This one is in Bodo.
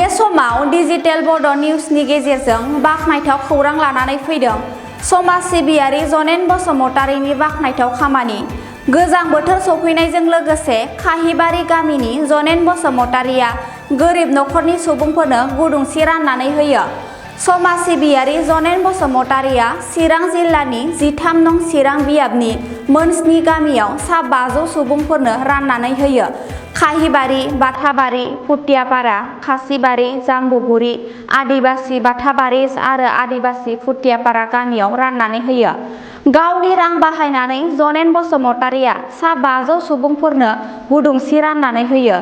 बे समाव डिजिटेल बड' निउसनि गेजेरजों बाखनायथाव खौरां लानानै फैदों। समाज सिबियारि जनेन बसुमतारीनि बाखनायथाव खामानि। गोजां बोथोर सफैनायजों लोगोसे खाहिबारि गामिनि जनेन बसुमतारीया गोरिब नखरनि सुबुंफोरनो गुदुं सि राननानै होयो। समाज सिबियारि जनेन बसुमतारीया चिरां जिल्लानि 13 नं चिरां बियाबनि मोन 7 गामियाव सा 500 सुबुंफोरनो राननानै होयो। खाहिबारि, बाथाबारि, फुटियापारा, खासिबारि, जाम्बुगुरि, आदिबासि बाथाबारि आरो आदिबासि फुटियापारा गामियाव राननानै होयो। गावनि रां बाहायनानै जनेन बसुमतारीया सा 500 सुबुंफोरनो गुदुं सि राननानै होयो।